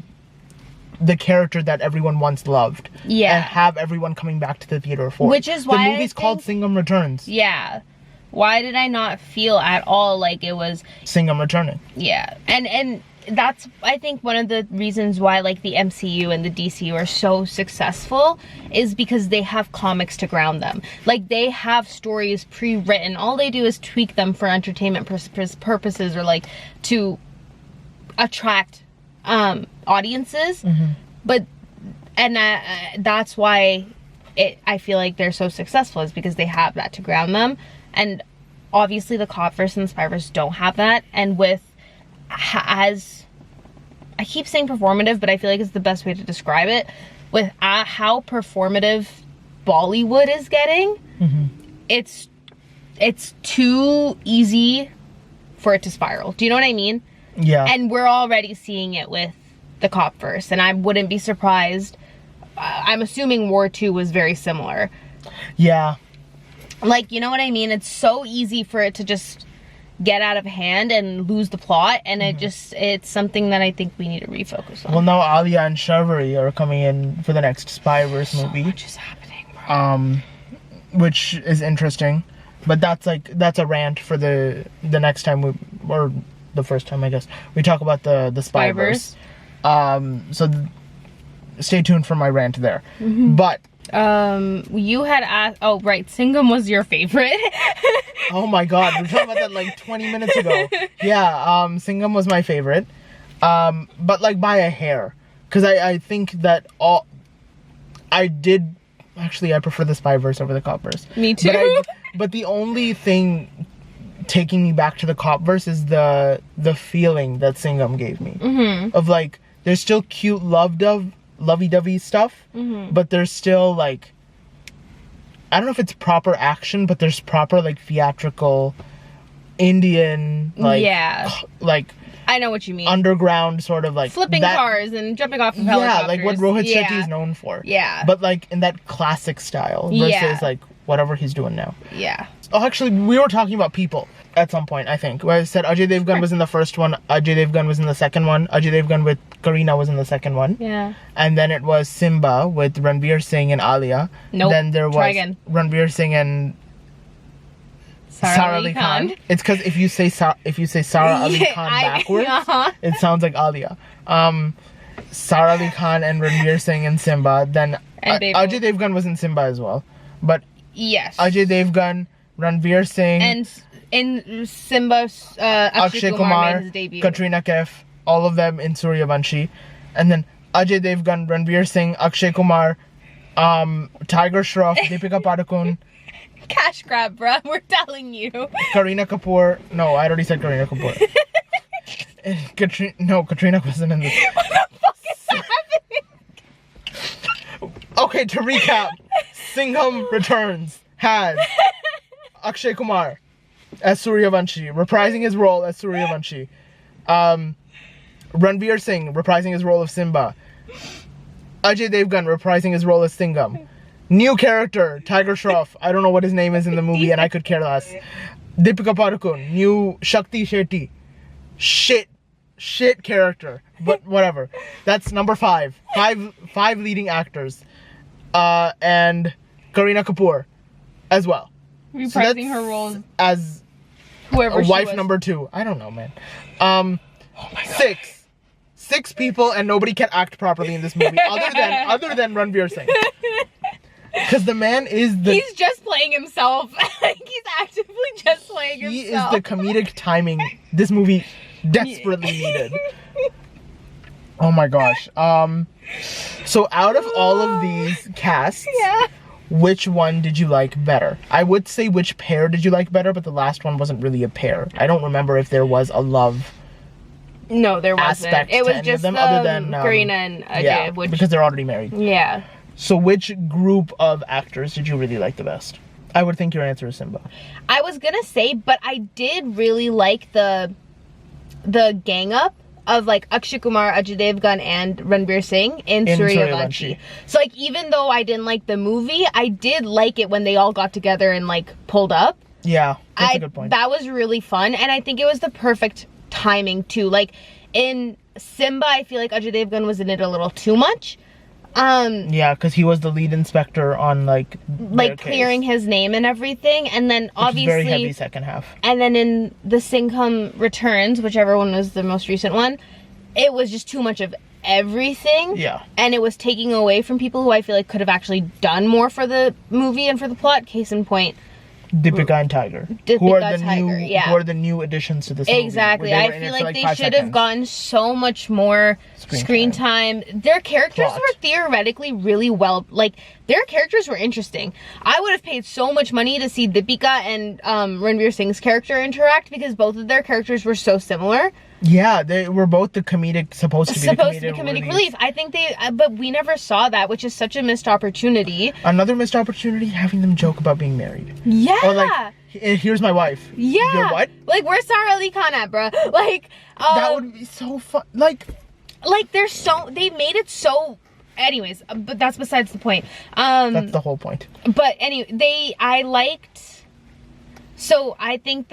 character that everyone once loved. Yeah. And have everyone coming back to the theater for. Which is why the movie's called Singham Returns. Yeah. Why did I not feel at all like it was Singham returning? Yeah. And that's, I think, one of the reasons why like the MCU and the DCU are so successful is because they have comics to ground them. Like, they have stories pre-written. All they do is tweak them for entertainment purposes or like to attract audiences. But that's why I feel like they're so successful, is because they have that to ground them. And obviously the Copverse and the Spyverse don't have that. And with, as I keep saying performative, but I feel like it's the best way to describe it, with how performative Bollywood is getting, it's too easy for it to spiral. Do you know what I mean? Yeah. And we're already seeing it with the Copverse, and I wouldn't be surprised. I'm assuming War 2 was very similar. Yeah. Like, you know what I mean? It's so easy for it to just get out of hand and lose the plot, and it's something that I think we need to refocus on. Well, now Alia and Shahri are coming in for the next Spyverse movie. So much is happening, bro. Which is interesting, but that's a rant for the next time or the first time, I guess, we talk about the Spyverse. So stay tuned for my rant there. But you had asked, oh right, Singham was your favorite. Oh my god, we were talking about that like 20 minutes ago. Yeah, Singham was my favorite, but like by a hair, because I think that I prefer the Spyverse over the Copverse. Me too. But the only thing taking me back to the Copverse is the feeling that Singham gave me, of like, there's still cute lovey-dovey stuff, but there's still like, I don't know if it's proper action, but there's proper like theatrical Indian, like, yeah, like, I know what you mean. underground sort of like flipping cars and jumping off of helicopters. Yeah, like what Rohit Shetty is known for. Yeah. But like in that classic style versus like whatever he's doing now. Yeah. Oh, actually, we were talking about people at some point, I think. Where I said Ajay Devgan was in the first one, Ajay Devgan was in the second one, Ajay Devgan with Kareena was in the second one. Yeah. And then it was Simba with Ranveer Singh and Alia. Nope. Then there was Ranveer Singh and Sara Ali Khan. It's because if you say Sara Ali Khan backwards, it sounds like Alia. Sara Ali Khan and Ranveer Singh and Simba. Then Ajay Devgan was in Simba as well, but yes, Ajay Devgan, Ranveer Singh, and in Simba, Akshay Kumar made his debut. Katrina Kaif, all of them in Suryavanshi, and then Ajay Devgan, Ranveer Singh, Akshay Kumar, Tiger Shroff, Deepika Padukone. Cash grab, bruh. We're telling you. Kareena Kapoor. No, I already said Kareena Kapoor. Katrina wasn't in this. What the fuck is happening? Okay, to recap, Singham Returns has Akshay Kumar as Suryavanshi, reprising his role as Suryavanshi. Ranveer Singh reprising his role of Simba. Ajay Devgan reprising his role as Singham. New character, Tiger Shroff. I don't know what his name is in the movie and I could care less. Deepika Padukone. New Shakti Shetty. Shit character. But whatever. That's number 5. Five leading actors. And Kareena Kapoor as well. Reprising her role as whoever wife she was. number 2. I don't know, man. Oh my God. 6 people and nobody can act properly in this movie other than Ranveer Singh. Because the man is he's just playing himself. He's actively just playing himself. He is the comedic timing this movie desperately needed. Oh my gosh. So out of all of these casts, which one did you like better? I would say which pair did you like better, but the last one wasn't really a pair. I don't remember if there was a love. No, there wasn't. It was just them, other than Kareena and Ajay, because they're already married. Yeah. So which group of actors did you really like the best? I would think your answer is Simba. I was gonna say, but I did really like the gang up of like Akshay Kumar, Ajay Devgan, and Ranveer Singh in Suryavanshi. So like even though I didn't like the movie, I did like it when they all got together and like pulled up. Yeah, that's a good point. That was really fun, and I think it was the perfect timing too. Like in Simba, I feel like Ajay Devgan was in it a little too much. Yeah, because he was the lead inspector on like clearing his name and everything, and then obviously very heavy second half. And then in the Singham Returns, whichever one was the most recent one, it was just too much of everything. Yeah, and it was taking away from people who I feel like could have actually done more for the movie and for the plot. Case in point, Deepika and Tiger, who are the new additions to this movie. Exactly. I feel like they should have gotten so much more screen time. Their characters were theoretically really well, like their characters were interesting. I would have paid so much money to see Deepika and Ranveer Singh's character interact because both of their characters were so similar. Yeah, they were both supposed to be comedic relief. I think but we never saw that, which is such a missed opportunity. Another missed opportunity, having them joke about being married. Yeah. Or like, here's my wife. Yeah. You're what? Like, where's Sara Ali Khan at, bruh? Like, that would be so fun. Like they made it so. Anyways, but that's besides the point. That's the whole point. But anyway, so I think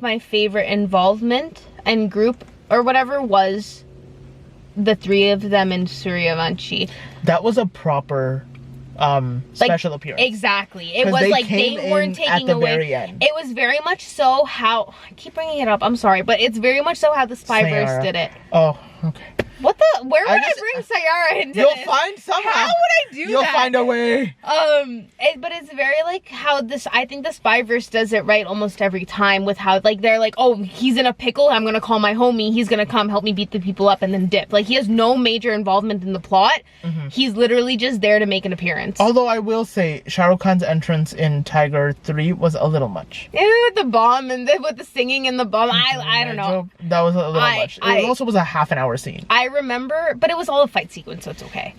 my favorite involvement and group or whatever was the 3 of them in Suryavanshi. That was a proper special appearance. Exactly. It was like they weren't taking away. Very end. It was very much so how I keep bringing it up. I'm sorry, but it's very much so how the Spyverse did it. Oh, okay. Where would I bring Sayara into You'll find somehow. How would I do that? You'll find a way. But it's very like how I think the Spyverse does it right almost every time with how like they're like, oh, he's in a pickle, I'm gonna call my homie, he's gonna come help me beat the people up and then dip. Like he has no major involvement in the plot. Mm-hmm. He's literally just there to make an appearance. Although I will say Shah Rukh Khan's entrance in Tiger 3 was a little much. With the bomb and with the singing and the bomb. I don't know. That was a little much. It also was a half-an-hour scene. I remember, but it was all a fight sequence, so it's okay.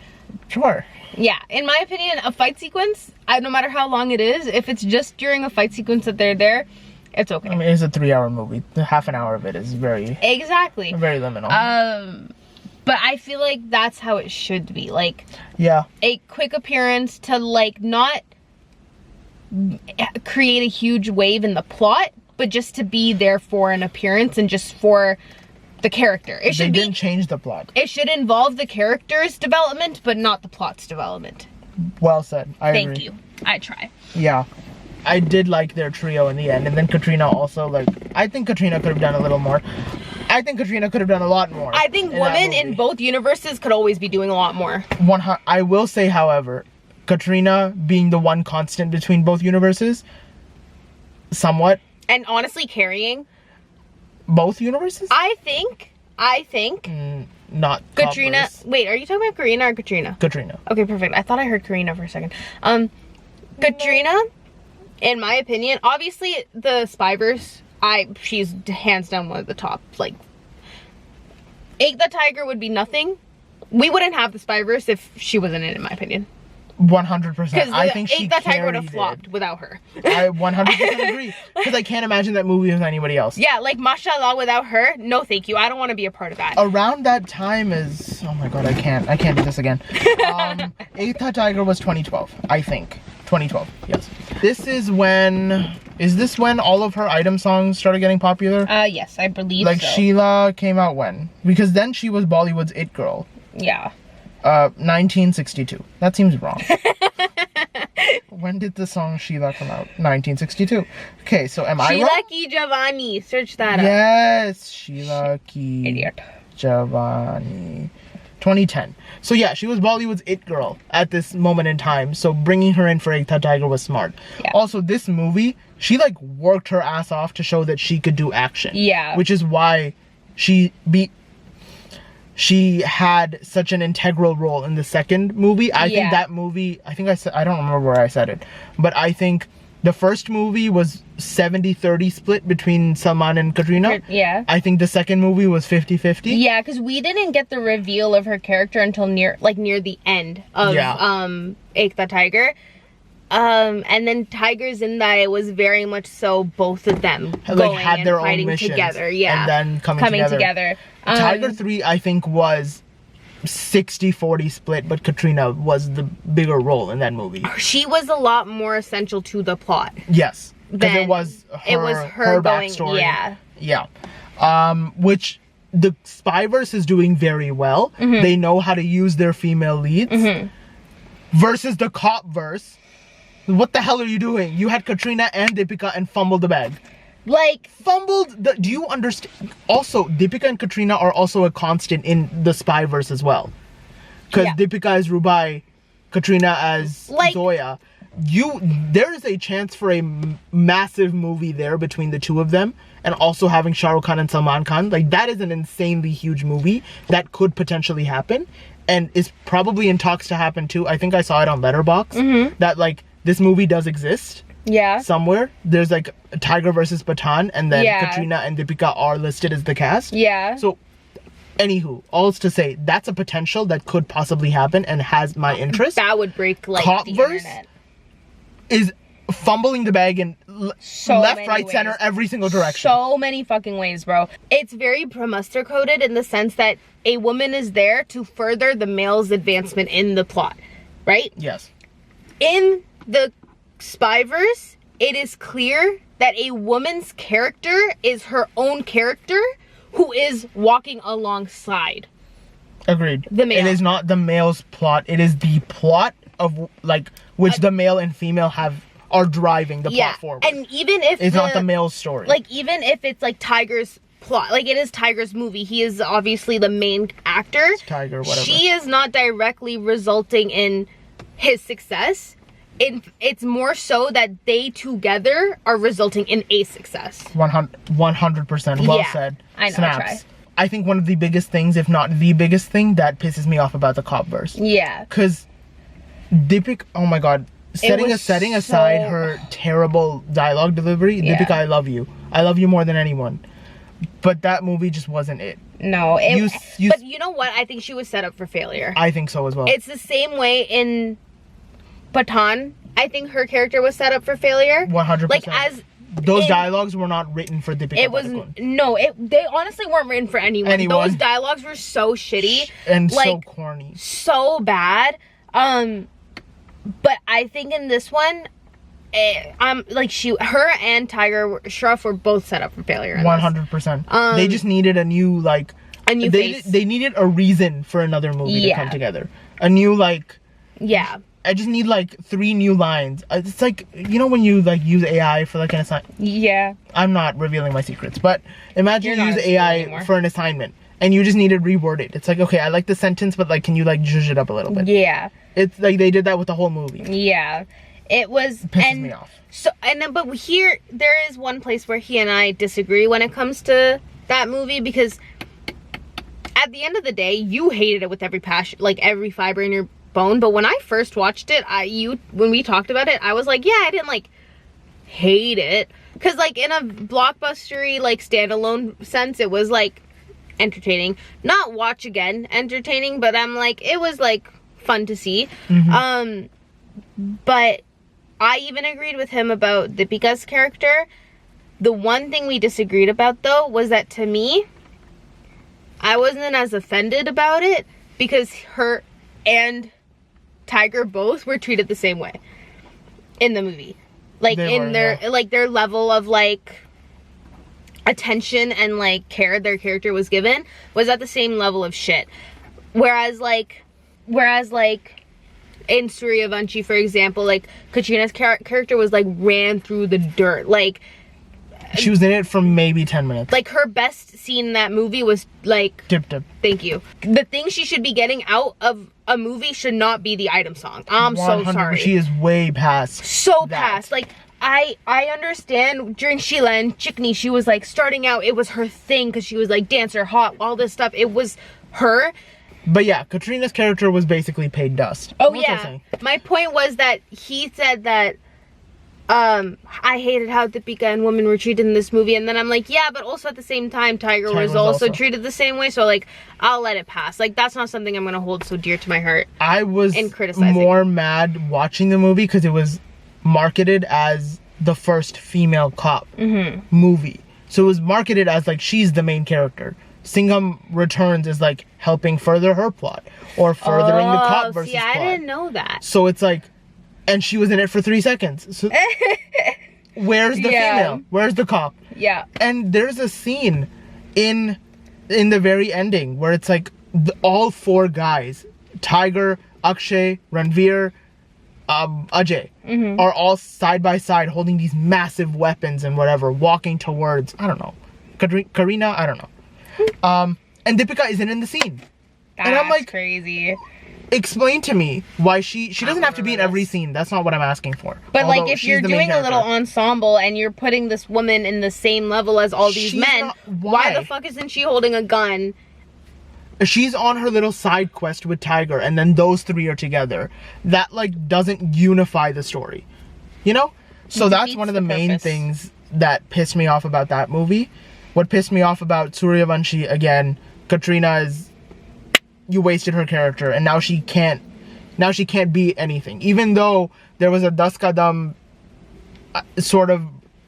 Sure. Yeah, in my opinion, a fight sequence, no matter how long it is, if it's just during a fight sequence that they're there, It's okay. I mean, it's a 3-hour movie. The half an hour of it is very Exactly. liminal. But I feel like that's how it should be. Like, yeah. a quick appearance to, like, not create a huge wave in the plot, but just to be there for an appearance and just for the character. They didn't change the plot. It should involve the character's development, but not the plot's development. Well said. I agree. Thank you. I try. Yeah. I did like their trio in the end, and then Katrina also, like, I think Katrina could have done a little more. I think Katrina could have done a lot more. I think women in both universes could always be doing a lot more. I will say, however, Katrina being the one constant between both universes, somewhat. And honestly, carrying both universes? I think. Not Katrina. Copverse. Wait, are you talking about Karina or Katrina? Katrina. Okay, perfect. I thought I heard Karina for a second. Katrina, in my opinion, obviously the spyverse, she's hands down one of the top. Like, Ache the Tiger would be nothing. We wouldn't have the spyverse if she wasn't in my opinion. 100%. I think she Ache the Tiger would have carried flopped without her. I 100% agree. Because I can't imagine that movie with anybody else. Yeah, like, mashallah, without her, no thank you. I don't want to be a part of that. Around that time is... Oh my god, I can't do this again. Ache the Tiger was 2012, I think. 2012, yes. This is when... Is this when all of her item songs started getting popular? Yes, I believe like, so. Sheila came out when? Because then she was Bollywood's It Girl. Yeah. 1962. That seems wrong. When did the song Sheila come out? 1962. Okay, so am I wrong? Sheila Ki Javani. Search that up. Yes, Sheila Ki Idiot. Javani. 2010. So yeah, she was Bollywood's It Girl at this moment in time. So bringing her in for Ache the Tiger was smart. Yeah. Also, this movie, she like worked her ass off to show that she could do action. Yeah. Which is why she had such an integral role in the second movie. I think that movie, I don't remember where I said it, but I think the first movie was 70-30 split between Salman and Katrina. Yeah. I think the second movie was 50-50. Yeah, because we didn't get the reveal of her character until near the end of Ache the Tiger. And then Tiger Zinda, it was very much so both of them going had and their fighting own missions, together. Yeah. And then coming together. Tiger 3, I think, was 60-40 split, but Katrina was the bigger role in that movie. She was a lot more essential to the plot. Yes. Because it was her going, backstory. Yeah. Yeah. Which the spyverse is doing very well. Mm-hmm. They know how to use their female leads. Mm-hmm. Versus the Copverse. What the hell are you doing? You had Katrina and Deepika and fumbled the bag. Like, do you understand? Also, Deepika and Katrina are also a constant in the spyverse as well. Because Deepika is Rubai, Katrina as Zoya. There is a chance for a massive movie there between the two of them, and also having Shah Rukh Khan and Salman Khan. Like, that is an insanely huge movie that could potentially happen, and is probably in talks to happen too. I think I saw it on Letterboxd that like this movie does exist. Yeah. Somewhere. There's like Tiger versus Baton, and then Katrina and Deepika are listed as the cast. Yeah. So, anywho, all is to say, that's a potential that could possibly happen and has my interest. That would break like Copverse the internet. Is fumbling the bag in left, right, center, every single direction. So many fucking ways, bro. It's very promester coded in the sense that a woman is there to further the male's advancement in the plot, right? Yes. In the spyverse, it is clear that a woman's character is her own character who is walking alongside. Agreed. The male. It is not the male's plot. It is the plot of like which the male and female are driving the plot forward. And even if it's not the male's story. Like, even if it's like Tiger's plot, like it is Tiger's movie, he is obviously the main actor. Tiger, whatever. She is not directly resulting in his success. It's more so that they together are resulting in a success. 100%. Well said. I know. Snaps. I think one of the biggest things, if not the biggest thing, that pisses me off about the Copverse. Yeah. Because Deepika, oh my god, setting aside her terrible dialogue delivery, Deepika, I love you. I love you more than anyone. But that movie just wasn't it. No. But you know what? I think she was set up for failure. I think so as well. It's the same way in Pathan. I think her character was set up for failure. 100%. Like, as those dialogues were not written for Deepika It was Padukone. no, they honestly weren't written for anyone. Those dialogues were so shitty and like, so corny, so bad. But I think in this one, like her and Tiger Shroff were both set up for failure. 100%. They just needed a new face. They needed a reason for another movie to come together. A new Yeah. I just need 3 new lines. It's like, you know when you use AI for an assignment? Yeah. I'm not revealing my secrets, but imagine you use AI anymore. for an assignment and you just need to reword it. It's like, okay, I like the sentence, but can you zhuzh it up a little bit? Yeah. It's like they did that with the whole movie. Yeah. It pisses me off. So but here there is one place where he and I disagree when it comes to that movie, because at the end of the day, you hated it with every passion, every fiber in your bone. But when I first watched it, when we talked about it, I was like, yeah, I didn't hate it, because in a blockbustery standalone sense, it was entertaining. Not watch again entertaining, but I'm it was fun to see. But I even agreed with him about Deepika's character. The one thing we disagreed about though was that, to me, I wasn't as offended about it because her and Tiger both were treated the same way in the movie. Their level of attention and care their character was given was at the same level of shit. Whereas in Suryavanshi, for example, Katrina's character was ran through the dirt. She was in it for maybe 10 minutes. Her best scene in that movie was Tip Tip. Thank you. The thing she should be getting out of a movie should not be the item song. I'm so sorry. She is way past. So past. I understand during Sheila and Chickney, she was starting out, it was her thing because she was dancer, hot, all this stuff. It was her. But yeah, Katrina's character was basically paid dust. Oh yeah. My point was that he said that I hated how Deepika and women were treated in this movie, and then I'm yeah, but also at the same time Tiger was also treated the same way, so I'll let it pass. That's not something I'm gonna hold so dear to my heart. I was in criticizing. More mad watching the movie because it was marketed as the first female cop movie, so it was marketed as she's the main character. Singham Returns is helping further her plot or furthering the Copverse plot. I didn't know that. So it's and she was in it for 3 seconds. So where's the female? Where's the cop? Yeah. And there's a scene in the very ending where it's all 4 guys, Tiger, Akshay, Ranveer, Ajay, are all side by side holding these massive weapons and whatever, walking towards, I don't know, Karina, I don't know. And Deepika isn't in the scene. That's and I'm crazy. Explain to me why she doesn't have to be in every scene. That's not what I'm asking for. But if you're doing a little ensemble and you're putting this woman in the same level as all these men, why the fuck isn't she holding a gun? She's on her little side quest with Tiger, and then those 3 are together. That doesn't unify the story, you know? So that's one of the main things that pissed me off about that movie. What pissed me off about Suryavanshi, again, Katrina is, you wasted her character, and now she can't be anything. Even though there was a Das Ka Dam sort of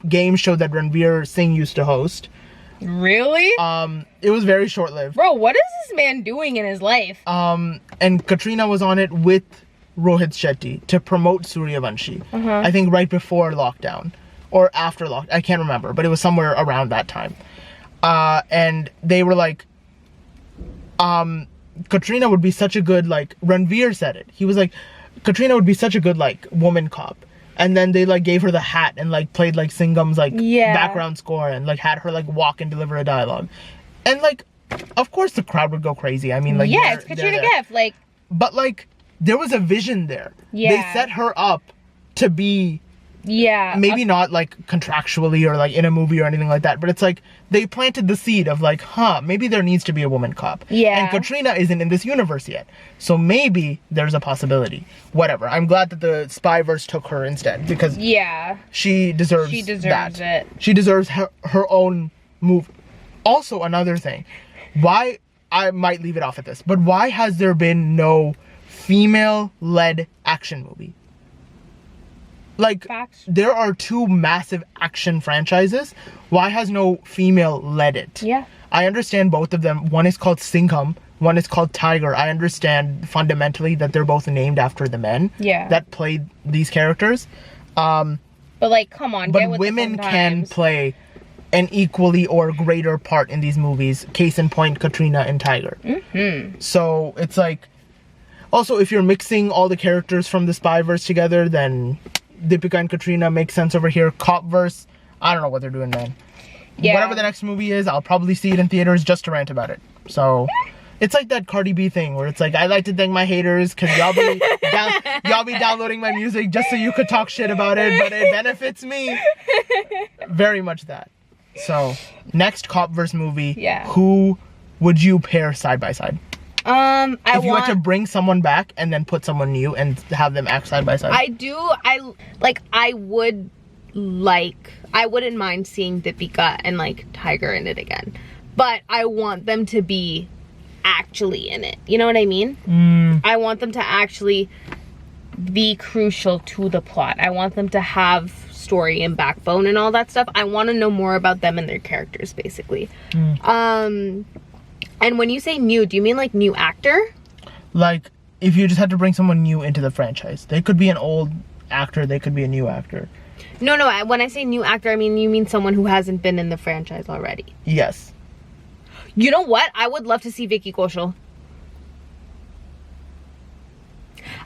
game show that Ranveer Singh used to host. Really? It was very short-lived. Bro, what is this man doing in his life? And Katrina was on it with Rohit Shetty to promote Suryavanshi. I think right before lockdown or after lockdown. I can't remember, but it was somewhere around that time. And they were Katrina would be such a good, Ranveer said it. He was Katrina would be such a good, woman cop. And then they, gave her the hat and, played, Singham's, background score and, had her, walk and deliver a dialogue. And, of course the crowd would go crazy. I mean, yeah, it's Katrina Kaif, But, there was a vision there. Yeah. They set her up to be... Yeah. Maybe not contractually or in a movie or anything like that, but it's they planted the seed of maybe there needs to be a woman cop. Yeah. And Katrina isn't in this universe yet. So maybe there's a possibility. Whatever. I'm glad that the Spyverse took her instead because she deserves that. It. She deserves her own move. Also, another thing. Why, I might leave it off at this, but why has there been no female-led action movie? like, Facts. there are 2 massive action franchises. Why has no female led it? Yeah. I understand both of them. One is called Singham, one is called Tiger. I understand fundamentally that they're both named after the men that played these characters. But like, come on, but get with women the can times. play an equally or greater part in these movies. Case in point, Katrina and Tiger. So it's like, also if you're mixing all the characters from the Spyverse together, then Deepika and Katrina make sense over here. Copverse, I don't know what they're doing, man. Yeah. Whatever the next movie is, I'll probably see it in theaters just to rant about it. So it's like that Cardi B thing where it's like, I like to thank my haters because y'all be downloading my music just so you could talk shit about it, but it benefits me. Very much that. So next Copverse movie, who would you pair side by side? If you had to bring someone back and then put someone new and have them act side by side. I wouldn't mind seeing Deepika and like Tiger in it again, but I want them to be actually in it. You know what I mean? I want them to actually be crucial to the plot. I want them to have story and backbone and all that stuff. I want to know more about them and their characters, basically. And when you say new, do you mean like new actor? Like, if you just had to bring someone new into the franchise. They could be an old actor, they could be a new actor. No, when I say new actor, I mean, you mean someone who hasn't been in the franchise already. Yes. You know what? I would love to see Vicky Kaushal.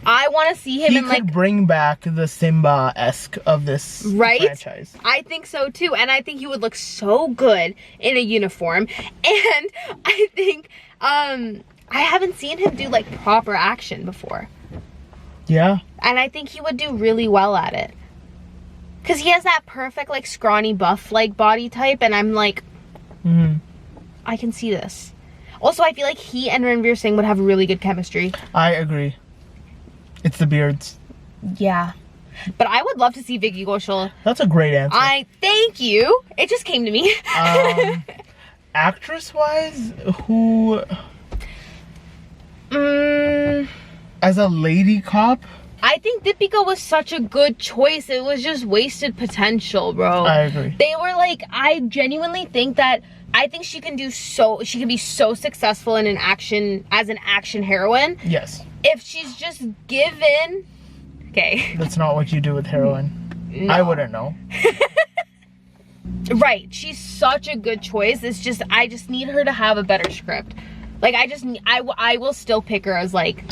I want to see him in like... He could bring back the Simba-esque of this franchise. I think so too. And I think he would look so good in a uniform. And I think, I haven't seen him do like proper action before. Yeah. And I think he would do really well at it. Because he has that perfect like scrawny buff like body type. And I'm like, I can see this. Also, I feel like he and Ranveer Singh would have really good chemistry. I agree. It's the beards. Yeah. But I would love to see Vicky Kaushal. That's a great answer. Thank you. It just came to me. Actress-wise, who... As a lady cop? I think Deepika was such a good choice. It was just wasted potential, bro. I agree. They were like, I genuinely think that, I think she can be so successful in as an action heroine. Yes. If she's just given... Okay. That's not what you do with heroine. No. I wouldn't know. Right. She's such a good choice. It's just, I just need her to have a better script. Like, I will still pick her as, like,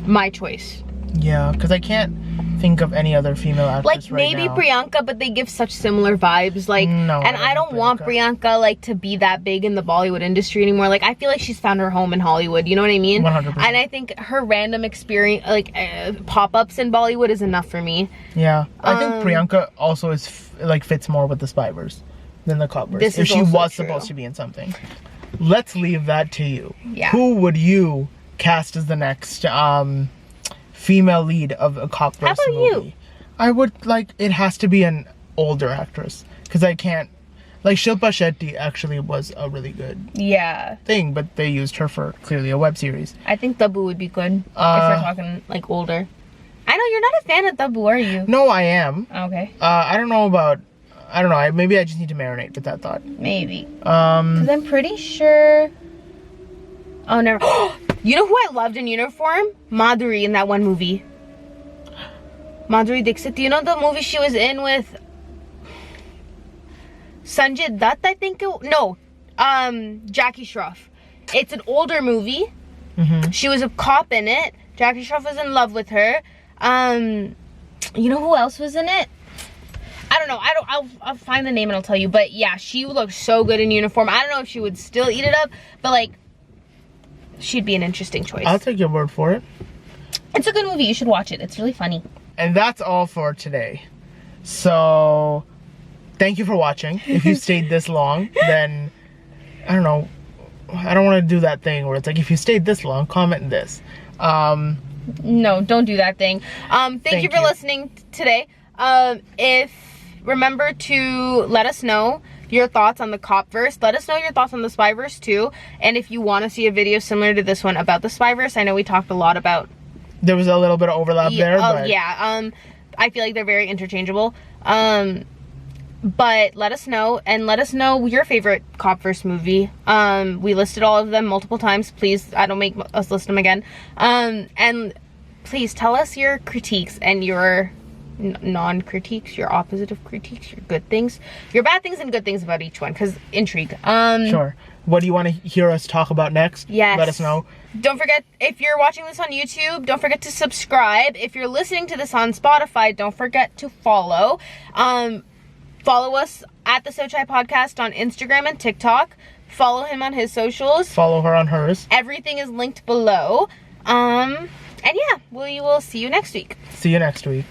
my choice. Yeah, because I can't think of any other female actress like maybe now. Priyanka, but they give such similar vibes. Like, no, and I don't want Priyanka like to be that big in the Bollywood industry anymore. Like, I feel like she's found her home in Hollywood. You know what I mean? 100%. And I think her random experience, like pop-ups in Bollywood, is enough for me. Yeah, I think Priyanka also is fits more with the Spyverse than the Copverse. If she was supposed to be in something. Let's leave that to you. Yeah. Who would you cast as the next female lead of a Copverse movie? How about you? I would it has to be an older actress because I can't Shilpa Shetty actually was a really good thing, but they used her for clearly a web series. I think Tabu would be good if we're talking like older. I know you're not a fan of Tabu, are you? No, I am. Okay. I don't know. Maybe I just need to marinate with that thought. Maybe. Because I'm pretty sure. Oh, never. You know who I loved in uniform? Madhuri in that one movie. Madhuri Dixit. Do you know the movie she was in with Sanjay Dutt, I think? No. Jackie Shroff. It's an older movie. She was a cop in it. Jackie Shroff was in love with her. You know who else was in it? I don't know. I'll find the name and I'll tell you. But yeah, she looked so good in uniform. I don't know if she would still eat it up, but like, she'd be an interesting choice. I'll take your word for it. It's a good movie. You should watch it. It's really funny. And that's all for today. So, thank you for watching. If you stayed this long, then, I don't know. I don't want to do that thing where it's like, if you stayed this long, comment this. No, don't do that thing. Thank you for listening today. Remember to let us know your thoughts on the Copverse. Let us know your thoughts on the Spyverse too. And if you want to see a video similar to this one about the Spyverse, I know we talked a lot about... There was a little bit of overlap there, but... Yeah, I feel like they're very interchangeable. But let us know, and let us know your favorite Copverse movie. We listed all of them multiple times. Please, I don't make us list them again. And please tell us your critiques and your non-critiques, your opposite of critiques, your good things, your bad things and good things about each one, because intrigue. Sure. What do you want to hear us talk about next? Yes. Let us know. Don't forget, if you're watching this on YouTube, don't forget to subscribe. If you're listening to this on Spotify, don't forget to follow. Follow us at the So Chai Podcast on Instagram and TikTok. Follow him on his socials. Follow her on hers. Everything is linked below. And yeah, we will see you next week. See you next week.